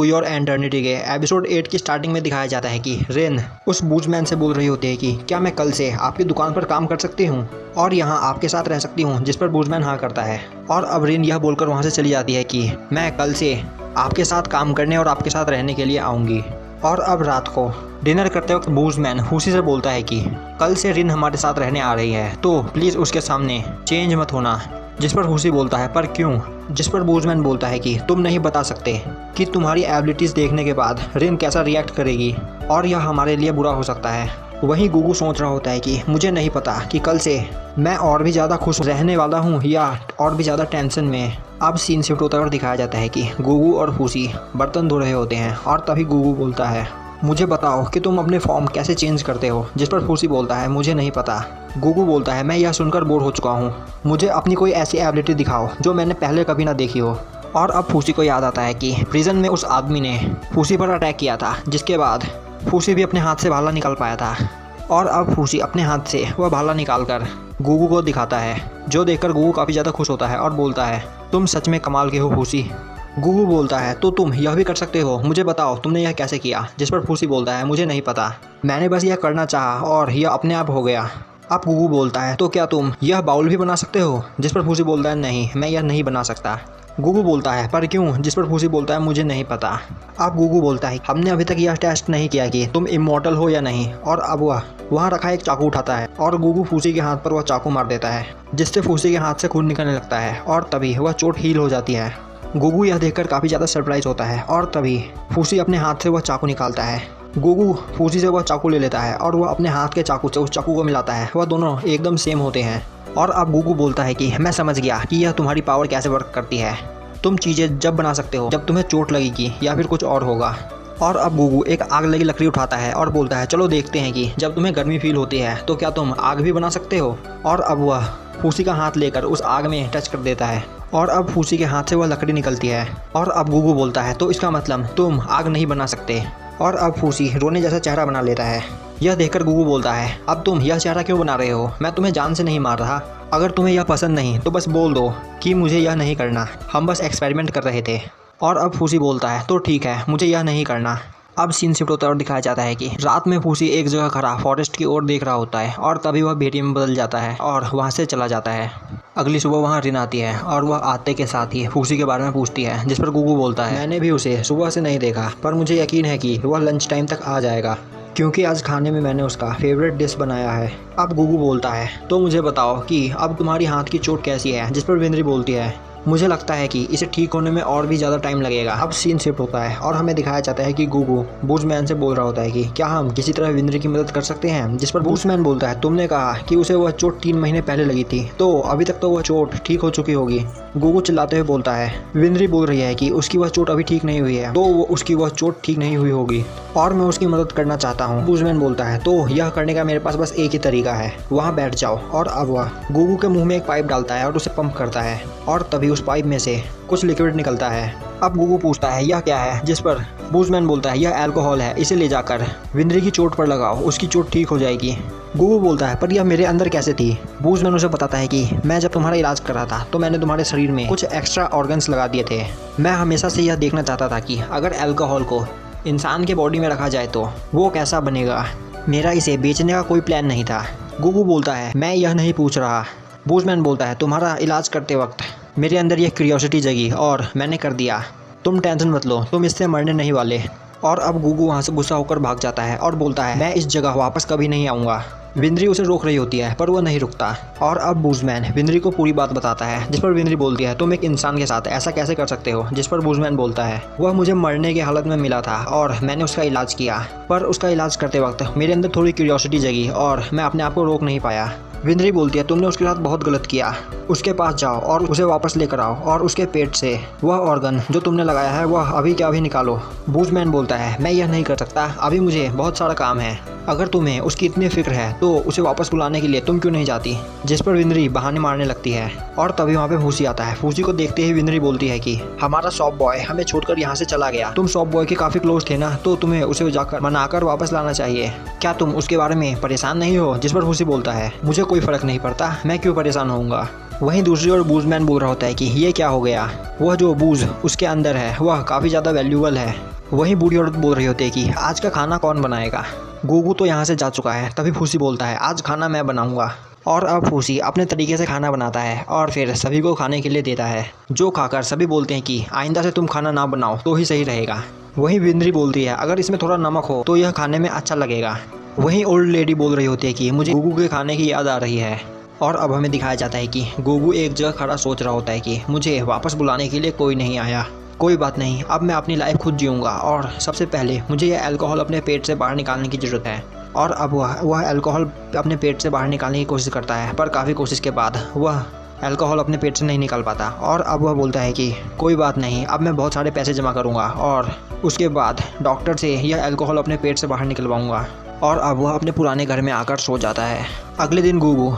To your eternity के episode 8 की starting में दिखाया जाता है कि रिन उस बूजमैन से बोल रही होती है कि क्या मैं कल से आपकी दुकान पर काम कर सकती हूँ और यहाँ आपके साथ रह सकती हूँ, जिस पर बूजमैन हाँ करता है। और अब रिन यह बोलकर वहाँ से चली जाती है कि मैं कल से आपके साथ काम करने और आपके साथ रहने के लिए आऊँगी। और अब रात को डिनर करते वक्त बूजमैन हुसी से बोलता है कि कल से रिन हमारे साथ रहने आ रही है, तो प्लीज़ उसके सामने चेंज मत होना। जिस पर हुसी बोलता है पर क्यों, जिस पर बूजमैन बोलता है कि तुम नहीं बता सकते कि तुम्हारी एबिलिटीज़ देखने के बाद रिन कैसा रिएक्ट करेगी और यह हमारे लिए बुरा हो सकता है। वहीं गुगू सोच रहा होता है कि मुझे नहीं पता कि कल से मैं और भी ज़्यादा खुश रहने वाला हूँ या और भी ज़्यादा टेंशन में। अब सीन शिफ्ट होता है और दिखाया जाता है कि गुगू और हुसी बर्तन धो रहे होते हैं और तभी गुगू बोलता है मुझे बताओ कि तुम अपने फॉर्म कैसे चेंज करते हो। जिस पर हुसी बोलता है मुझे नहीं पता। गुगू बोलता है मैं यह सुनकर बोर हो चुका हूँ, मुझे अपनी कोई ऐसी एबिलिटी दिखाओ जो मैंने पहले कभी ना देखी हो। और अब फूसी को याद आता है कि प्रिजन में उस आदमी ने फूसी पर अटैक किया था, जिसके बाद फूसी भी अपने हाथ से भाला निकाल पाया था। और अब फूसी अपने हाथ से वह भाला निकाल कर गुगू को दिखाता है, जो देखकर गुगू काफ़ी ज़्यादा खुश होता है और बोलता है तुम सच में कमाल के हो फूसी। गुगू बोलता है तो तुम यह भी कर सकते हो, मुझे बताओ तुमने यह कैसे किया। जिस पर फूसी बोलता है मुझे नहीं पता, मैंने बस यह करना चाहा और यह अपने आप हो गया। अब गुगू बोलता है तो क्या तुम यह बाउल भी बना सकते हो। जिस पर फूसी बोलता है नहीं, मैं यह नहीं बना सकता। गुगू बोलता है पर क्यों। जिस पर फूसी बोलता है मुझे नहीं पता। अब गुगू बोलता है हमने अभी तक यह टेस्ट नहीं किया कि तुम इमॉर्टल हो या नहीं। और अब वह वहाँ रखा एक चाकू उठाता है और गुगू फूसी के हाथ पर वह चाकू मार देता है, जिससे फूसी के हाथ से खून निकलने लगता है और तभी वह चोट हील हो जाती है। गुगू यह देखकर काफ़ी ज़्यादा सरप्राइज होता है और तभी फूसी अपने हाथ से वह चाकू निकालता है। गुगू फूसी से वह चाकू ले लेता है और वह अपने हाथ के चाकू से उस चाकू को मिलाता है। वह दोनों एकदम सेम होते हैं। और अब गुगू बोलता है कि मैं समझ गया कि यह तुम्हारी पावर कैसे वर्क करती है। तुम चीज़ें जब बना सकते हो जब तुम्हें चोट लगेगी या फिर कुछ और होगा। और अब गुगू एक आग लगी लकड़ी उठाता है और बोलता है चलो देखते हैं कि जब तुम्हें गर्मी फील होती है तो क्या तुम आग भी बना सकते हो। और अब वह फूसी का हाथ लेकर उस आग में टच कर देता है और अब फूसी के हाथ से वह लकड़ी निकलती है। और अब गुगू बोलता है तो इसका मतलब तुम आग नहीं बना सकते। और अब फूसी रोने जैसा चेहरा बना लेता है। यह देखकर गुगू बोलता है अब तुम यह चेहरा क्यों बना रहे हो, मैं तुम्हें जान से नहीं मार रहा। अगर तुम्हें यह पसंद नहीं तो बस बोल दो कि मुझे यह नहीं करना, हम बस एक्सपेरिमेंट कर रहे थे। और अब फूसी बोलता है तो ठीक है, मुझे यह नहीं करना। अब सीन शिफ्ट होता है और दिखाया जाता है कि रात में फूसी एक जगह खड़ा फॉरेस्ट की ओर देख रहा होता है और तभी वह भेड़िए में बदल जाता है और वहाँ से चला जाता है। अगली सुबह वहाँ रिन आती है और वह आते के साथ ही फूसी के बारे में पूछती है। जिस पर गुगू बोलता है मैंने भी उसे सुबह से नहीं देखा, पर मुझे यकीन है कि वह लंच टाइम तक आ जाएगा, क्योंकि आज खाने में मैंने उसका फेवरेट डिश बनाया है। अब गुगू बोलता है तो मुझे बताओ कि अब तुम्हारी हाथ की चोट कैसी है। जिस पर विंद्री बोलती है मुझे लगता है कि इसे ठीक होने में और भी ज़्यादा टाइम लगेगा। अब सीन शिफ्ट होता है और हमें दिखाया जाता है कि गुगू बूजमैन से बोल रहा होता है कि क्या हम किसी तरह विंद्री की मदद कर सकते हैं। जिस पर बूजमैन बोलता है तुमने कहा कि उसे वह चोट 3 महीने पहले लगी थी, तो अभी तक तो वह चोट ठीक हो चुकी होगी। गुगू चिल्लाते हुए बोलता है विंद्री बोल रही है कि उसकी वह चोट अभी ठीक नहीं हुई है, तो उसकी वह चोट ठीक नहीं हुई होगी और मैं उसकी मदद करना चाहता हूँ। बूजमैन बोलता है तो यह करने का मेरे पास बस एक ही तरीका है, वहाँ बैठ जाओ। और अब वह गुगू के मुंह में एक पाइप डालता है और उसे पंप करता है और तभी उस पाइप में से कुछ लिक्विड निकलता है। अब गुगू पूछता है यह क्या है। जिस पर बूजमैन बोलता है यह अल्कोहल है, इसे ले जाकर विंद्री की चोट पर लगाओ, उसकी चोट ठीक हो जाएगी। गुगू बोलता है पर यह मेरे अंदर कैसे थी। बूजमैन उसे बताता है कि मैं जब तुम्हारा इलाज कर रहा था तो मैंने तुम्हारे शरीर में कुछ एक्स्ट्रा ऑर्गन्स लगा दिए थे। मैं हमेशा से यह देखना चाहता था कि अगर अल्कोहल को इंसान के बॉडी में रखा जाए तो वो कैसा बनेगा। मेरा इसे बेचने का कोई प्लान नहीं था। गुगू बोलता है मैं यह नहीं पूछ रहा। बूजमैन बोलता है तुम्हारा इलाज करते वक्त मेरे अंदर यह क्यूरियोसिटी जगी और मैंने कर दिया, तुम टेंशन मत लो, तुम इससे मरने नहीं वाले। और अब गुगू वहाँ से गुस्सा होकर भाग जाता है और बोलता है मैं इस जगह वापस कभी नहीं आऊँगा। विंद्री उसे रोक रही होती है पर वह नहीं रुकता। और अब बूजमैन विंद्री को पूरी बात बताता है। जिस पर विंद्री बोलती है तुम एक इंसान के साथ ऐसा कैसे कर सकते हो। जिस पर बूजमैन बोलता है वह मुझे मरने की हालत में मिला था और मैंने उसका इलाज किया, पर उसका इलाज करते वक्त मेरे अंदर थोड़ी क्यूरियोसिटी जगी और मैं अपने आप को रोक नहीं पाया। विंद्री बोलती है तुमने उसके साथ बहुत गलत किया, उसके पास जाओ और उसे वापस लेकर आओ और उसके पेट से वह ऑर्गन जो तुमने लगाया है वह अभी क्या अभी निकालो। बूजमैन बोलता है मैं यह नहीं कर सकता, अभी मुझे बहुत सारा काम है। अगर तुम्हें उसकी इतनी फिक्र है तो उसे वापस बुलाने के लिए तुम क्यों नहीं जाती। जिस पर विंद्री बहाने मारने लगती है और तभी वहाँ पे फूसी आता है। फूसी को देखते ही विंद्री बोलती है कि हमारा शॉप बॉय हमें छोड़कर यहाँ से चला गया, तुम शॉप बॉय के काफ़ी क्लोज थे ना, तो तुम्हें उसे जाकर मनाकर वापस लाना चाहिए। क्या तुम उसके बारे में परेशान नहीं हो। जिस पर फूसी बोलता है मुझे कोई फ़र्क नहीं पड़ता, मैं क्यों परेशान होऊंगा। वहीं दूसरी ओर बूजमैन बोल रहा होता है कि ये क्या हो गया। वह जो बूज उसके अंदर है वह काफ़ी ज़्यादा वैल्यूबल है वहीं बूढ़ी औरत बोल रही होती है कि आज का खाना कौन बनाएगा। गुगू तो यहाँ से जा चुका है। तभी फूसी बोलता है आज खाना मैं बनाऊंगा। और अब फूसी अपने तरीके से खाना बनाता है और फिर सभी को खाने के लिए देता है, जो खाकर सभी बोलते हैं कि आइंदा से तुम खाना ना बनाओ तो ही सही रहेगा। वहीं बिंद्री बोलती है अगर इसमें थोड़ा नमक हो तो यह खाने में अच्छा लगेगा। वहीं ओल्ड लेडी बोल रही होती है कि मुझे गुगू के खाने की याद आ रही है। और अब हमें दिखाया जाता है कि गुगू एक जगह खड़ा सोच रहा होता है कि मुझे वापस बुलाने के लिए कोई नहीं आया, कोई बात नहीं, अब मैं अपनी लाइफ खुद जीऊँगा और सबसे पहले मुझे यह अल्कोहल अपने पेट से बाहर निकालने की ज़रूरत है। और अब वह अल्कोहल अपने पेट से बाहर निकालने की कोशिश करता है, पर काफ़ी कोशिश के बाद वह अल्कोहल अपने पेट से नहीं निकाल पाता। और अब वह बोलता है कि कोई बात नहीं, अब मैं बहुत सारे पैसे जमा करूँगा और उसके बाद डॉक्टर से यह अल्कोहल अपने पेट से बाहर निकलवाऊँगा। और अब वह अपने पुराने घर में आकर सो जाता है। अगले दिन गुगू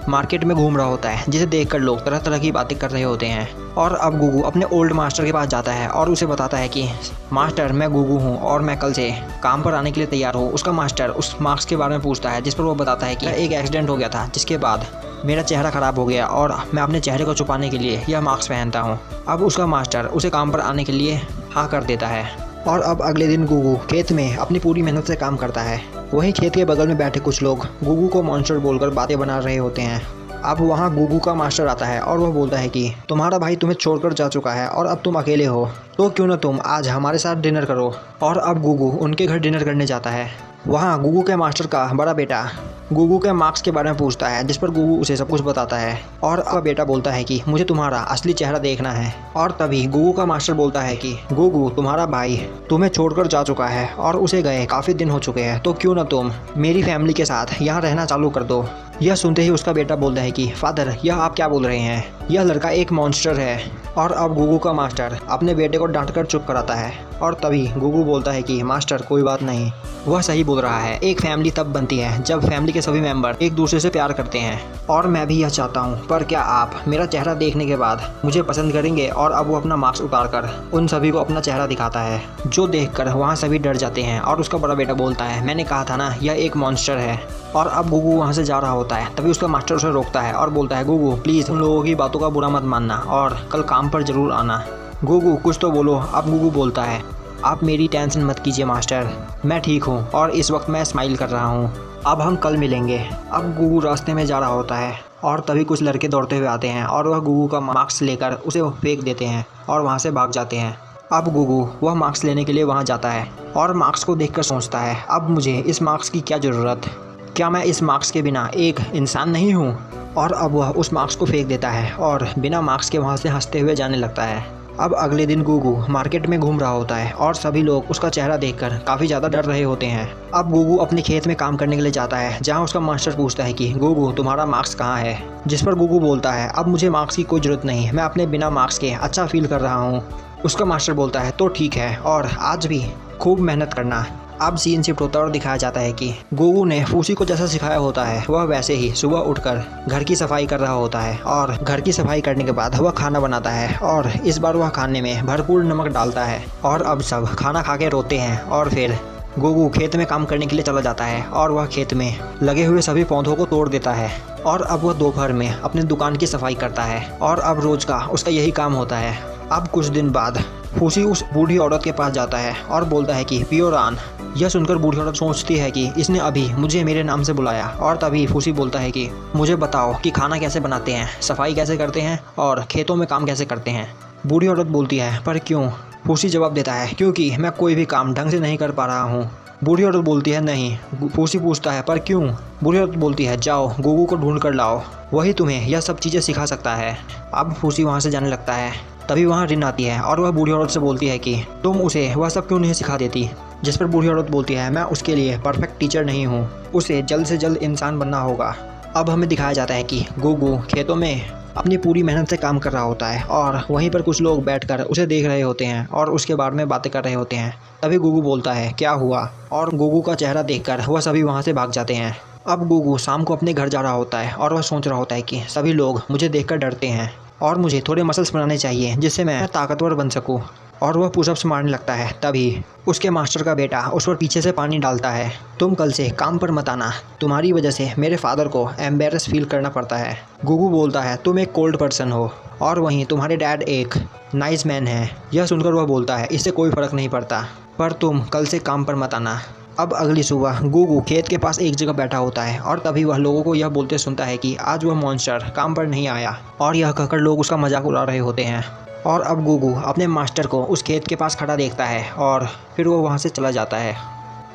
मार्केट में घूम रहा होता है, जिसे देखकर लोग तरह तरह की बातें कर रहे होते हैं। और अब गुगू अपने ओल्ड मास्टर के पास जाता है और उसे बताता है कि मास्टर मैं गुगू हूँ और मैं कल से काम पर आने के लिए तैयार हूँ। उसका मास्टर उस मास्क के बारे में पूछता है, जिस पर वो बताता है कि एक एक्सीडेंट हो गया था जिसके बाद मेरा चेहरा ख़राब हो गया और मैं अपने चेहरे को छुपाने के लिए यह मास्क पहनता हूँ। अब उसका मास्टर उसे काम पर आने के लिए हाँ कर देता है। और अब अगले दिन गुगू खेत में अपनी पूरी मेहनत से काम करता है। वहीं खेत के बगल में बैठे कुछ लोग गुगू को मॉन्स्टर बोलकर बातें बना रहे होते हैं। अब वहाँ गुगू का मास्टर आता है और वह बोलता है कि तुम्हारा भाई तुम्हें छोड़कर जा चुका है और अब तुम अकेले हो, तो क्यों ना तुम आज हमारे साथ डिनर करो। और अब गुगू उनके घर डिनर करने जाता है। वहाँ गुगू के मास्टर का बड़ा बेटा गुगू के मार्क्स के बारे में पूछता है, जिस पर गुगू उसे सब कुछ बताता है। और अब बेटा बोलता है कि मुझे तुम्हारा असली चेहरा देखना है। और तभी गुगू का मास्टर बोलता है कि गुगू तुम्हारा भाई तुम्हें छोड़कर जा चुका है और उसे गए काफ़ी दिन हो चुके हैं, तो क्यों ना तुम मेरी फैमिली के साथ यहाँ रहना चालू कर दो। यह सुनते ही उसका बेटा बोलता है कि फादर यह आप क्या बोल रहे हैं, यह लड़का एक मॉन्स्टर है। और अब गुगू का मास्टर अपने बेटे को डांट कर चुप कराता है। और तभी गुगू बोलता है कि मास्टर कोई बात नहीं, वह सही बोल रहा है, एक फैमिली तब बनती है जब फैमिली के सभी मेंबर एक दूसरे से प्यार करते हैं। और मैं भी यह चाहता हूँ, पर क्या आप मेरा चेहरा देखने के बाद मुझे पसंद करेंगे। और अब वो अपना मास्क उतारकर उन सभी को अपना चेहरा दिखाता है, जो देखकर वहाँ सभी डर जाते हैं। और उसका बड़ा बेटा बोलता है मैंने कहा था ना यह एक मॉन्स्टर है। और अब गुगू वहाँ से जा रहा होता है, तभी उसका मास्टर उसे रोकता है और बोलता है गुगू प्लीज़ उन लोगों की बातों का बुरा मत मानना और कल काम पर ज़रूर आना। गुगू कुछ तो बोलो। अब गुगू बोलता है आप मेरी टेंशन मत कीजिए मास्टर, मैं ठीक हूँ और इस वक्त मैं स्माइल कर रहा हूँ, अब हम कल मिलेंगे। अब गुगू रास्ते में जा रहा होता है और तभी कुछ लड़के दौड़ते हुए आते हैं और वह गुगू का मास्क लेकर उसे फेंक देते हैं और वहाँ से भाग जाते हैं। अब गुगू वह मास्क लेने के लिए वहाँ जाता है और मास्क को देखकर सोचता है अब मुझे इस मास्क की क्या ज़रूरत, क्या मैं इस मास्क के बिना एक इंसान नहीं हूँ। और अब वह उस मास्क को फेंक देता है और बिना मास्क के वहाँ से हंसते हुए जाने लगता है। अब अगले दिन गुगू मार्केट में घूम रहा होता है और सभी लोग उसका चेहरा देखकर काफ़ी ज़्यादा डर रहे होते हैं। अब गुगू अपने खेत में काम करने के लिए जाता है, जहाँ उसका मास्टर पूछता है कि गुगू तुम्हारा मास्क कहाँ है, जिस पर गुगू बोलता है अब मुझे मास्क की कोई ज़रूरत नहीं, मैं अपने बिना मास्क के अच्छा फील कर रहा हूँ। उसका मास्टर बोलता है तो ठीक है और आज भी खूब मेहनत करना। अब सीन शिफ्ट होता है और दिखाया जाता है कि गुगू ने फूसी को जैसा सिखाया होता है वह वैसे ही सुबह उठकर घर की सफाई कर रहा होता है। और घर की सफाई करने के बाद वह खाना बनाता है और इस बार वह खाने में भरपूर नमक डालता है। और अब सब खाना खा के रोते हैं और फिर गुगू खेत में काम करने के लिए चला जाता है और वह खेत में लगे हुए सभी पौधों को तोड़ देता है। और अब वह दोपहर में अपनी दुकान की सफाई करता है और अब रोज का उसका यही काम होता है। अब कुछ दिन बाद फूसी उस बूढ़ी औरत के पास जाता है और बोलता है कि पियो रान। यह सुनकर बूढ़ी औरत सोचती है कि इसने अभी मुझे मेरे नाम से बुलाया। और तभी फूसी बोलता है कि मुझे बताओ कि खाना कैसे बनाते हैं, सफाई कैसे करते हैं और खेतों में काम कैसे करते हैं। बूढ़ी औरत बोलती है पर क्यों। फूसी जवाब देता है क्योंकि मैं कोई भी काम ढंग से नहीं कर पा रहा हूँ। बूढ़ी औरत बोलती है नहीं। फूसी पूछता है पर क्यों। बूढ़ी औरत बोलती है जाओ गुगू को ढूंढ कर लाओ, वही तुम्हें यह सब चीज़ें सिखा सकता है। अब फूसी वहाँ से जाने लगता है। तभी वहाँ रिन आती है और वह बूढ़ी औरत से बोलती है कि तुम उसे वह सब क्यों नहीं सिखा देती। जिस पर बूढ़ी औरत बोलती है मैं उसके लिए परफेक्ट टीचर नहीं हूँ, उसे जल्द से जल्द इंसान बनना होगा। अब हमें दिखाया जाता है कि गुगू खेतों में अपनी पूरी मेहनत से काम कर रहा होता है और वहीं पर कुछ लोग बैठकर उसे देख रहे होते हैं और उसके बारे में बातें कर रहे होते हैं। तभी गुगू बोलता है क्या हुआ, और गुगू का चेहरा देखकर वह सभी वहाँ से भाग जाते हैं। अब गुगू शाम को अपने घर जा रहा होता है और वह सोच रहा होता है कि सभी लोग मुझे देखकर डरते हैं और मुझे थोड़े मसल्स बनाने चाहिए जिससे मैं ताकतवर बन सकूं। और वह पुशअप्स मारने लगता है। तभी उसके मास्टर का बेटा उस पर पीछे से पानी डालता है। तुम कल से काम पर मत आना, तुम्हारी वजह से मेरे फादर को एम्बेरस फील करना पड़ता है। गुगू बोलता है तुम एक कोल्ड पर्सन हो और वहीं तुम्हारे डैड एक नाइस मैन है। यह सुनकर वह बोलता है इससे कोई फ़र्क नहीं पड़ता। पर तुम कल से काम पर मत आना। अब अगली सुबह गुगू खेत के पास एक जगह बैठा होता है और तभी वह लोगों को यह बोलते सुनता है कि आज वह मॉन्स्टर काम पर नहीं आया, और यह कहकर लोग उसका मजाक उड़ा रहे होते हैं। और अब गुगू अपने मास्टर को उस खेत के पास खड़ा देखता है और फिर वो वहाँ से चला जाता है।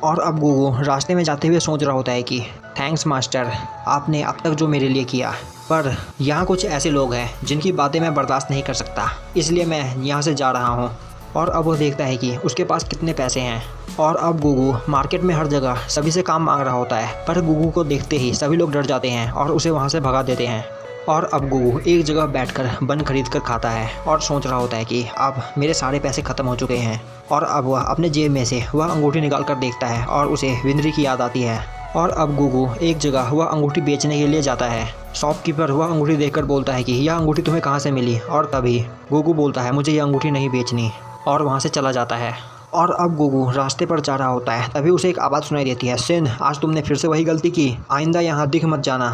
और अब गुगू रास्ते में जाते हुए सोच रहा होता है कि थैंक्स मास्टर, आपने अब तक जो मेरे लिए किया, पर यहाँ कुछ ऐसे लोग हैं जिनकी बातें मैं बर्दाश्त नहीं कर सकता, इसलिए मैं यहाँ से जा रहा हूँ। और अब वो देखता है कि उसके पास कितने पैसे हैं। और अब गुगू मार्केट में हर जगह सभी से काम मांग रहा होता है, पर गुगू को देखते ही सभी लोग डर जाते हैं और उसे वहाँ से भगा देते हैं। और अब गुगू एक जगह बैठकर बन खरीद कर खाता है और सोच रहा होता है कि अब मेरे सारे पैसे ख़त्म हो चुके हैं। और अब वह अपने जेब में से वह अंगूठी निकाल कर देखता है और उसे विंद्री की याद आती है। और अब गुगू एक जगह वह अंगूठी बेचने के लिए जाता है। शॉपकीपर वह अंगूठी देखकर बोलता है कि यह अंगूठी तुम्हें कहाँ से मिली, और तभी गुगू बोलता है मुझे यह अंगूठी नहीं बेचनी, और वहाँ से चला जाता है। और अब गुगू रास्ते पर जा रहा होता है, तभी उसे एक आवाज़ सुनाई देती है, सिन, आज तुमने फिर से वही गलती की, आइंदा यहाँ दिख मत जाना।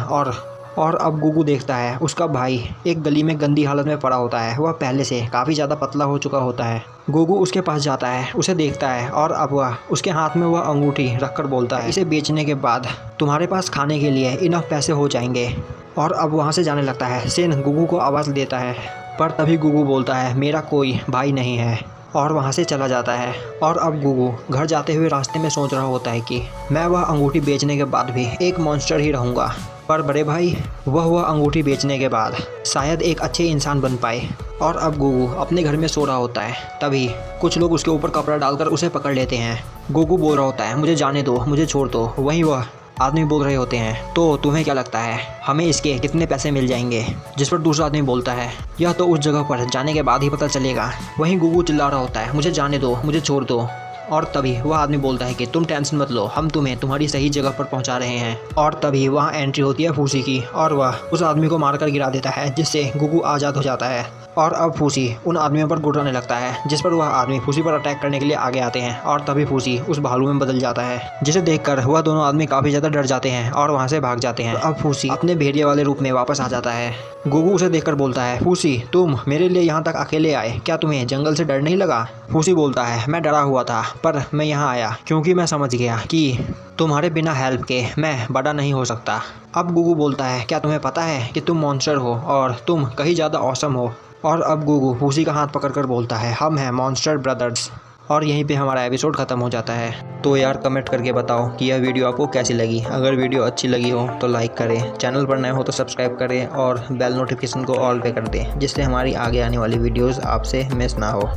और अब गुगू देखता है उसका भाई एक गली में गंदी हालत में पड़ा होता है। वह पहले से काफ़ी ज़्यादा पतला हो चुका होता है। गुगू उसके पास जाता है, उसे देखता है और अब वह उसके हाथ में वह अंगूठी रखकर बोलता है, इसे बेचने के बाद तुम्हारे पास खाने के लिए इनफ पैसे हो जाएंगे। और अब वहाँ से जाने लगता है। सिन गुगू को आवाज़ देता है, पर तभी गुगू बोलता है मेरा कोई भाई नहीं है, और वहाँ से चला जाता है। और अब गुगू घर जाते हुए रास्ते में सोच रहा होता है कि मैं वह अंगूठी बेचने के बाद भी एक मॉन्स्टर ही रहूँगा, पर बड़े भाई वह अंगूठी बेचने के बाद शायद एक अच्छे इंसान बन पाए। और अब गुगू अपने घर में सो रहा होता है, तभी कुछ लोग उसके ऊपर कपड़ा डालकर उसे पकड़ लेते हैं। गुगू बोल रहा होता है मुझे जाने दो, मुझे छोड़ दो। वहीं वह आदमी बोल रहे होते हैं, तो तुम्हें क्या लगता है हमें इसके कितने पैसे मिल जाएंगे? जिस पर दूसरा आदमी बोलता है यह तो उस जगह पर जाने के बाद ही पता चलेगा। वहीं गुगू चिल्ला रहा होता है मुझे जाने दो, मुझे छोड़ दो। और तभी वह आदमी बोलता है कि तुम टेंशन मत लो, हम तुम्हें तुम्हारी सही जगह पर पहुंचा रहे हैं। और तभी वहाँ एंट्री होती है फूसी की, और वह उस आदमी को मारकर गिरा देता है, जिससे गुगू आज़ाद हो जाता है। और अब फूसी उन आदमियों पर गुर्राने लगता है, जिस पर वह आदमी फूसी पर अटैक करने के लिए आगे आते हैं। और तभी फूसी उस भालू में बदल जाता है, जिसे देखकर वह दोनों आदमी काफ़ी ज़्यादा डर जाते हैं और वहाँ से भाग जाते हैं। अब फूसी अपने भेड़िए वाले रूप में वापस आ जाता है। गुगू उसे देखकर बोलता है, फूसी तुम मेरे लिए यहाँ तक अकेले आए, क्या तुम्हें जंगल से डर नहीं लगा? फूसी बोलता है मैं डरा हुआ था, पर मैं यहाँ आया क्योंकि मैं समझ गया कि तुम्हारे बिना हेल्प के मैं बड़ा नहीं हो सकता। अब गुगू बोलता है क्या तुम्हें पता है कि तुम मॉन्स्टर हो और तुम कहीं ज़्यादा ऑसम हो? और अब गुगू फूसी का हाथ पकड़कर बोलता है हम हैं मॉन्स्टर ब्रदर्स। और यहीं पे हमारा एपिसोड ख़त्म हो जाता है। तो यार कमेंट करके बताओ कि यह वीडियो आपको कैसी लगी। अगर वीडियो अच्छी लगी हो तो लाइक करें, चैनल पर नए हो तो सब्सक्राइब करें और बेल नोटिफिकेशन को ऑल पे कर दें, जिससे हमारी आगे आने वाली वीडियोज़ आपसे मिस ना हो।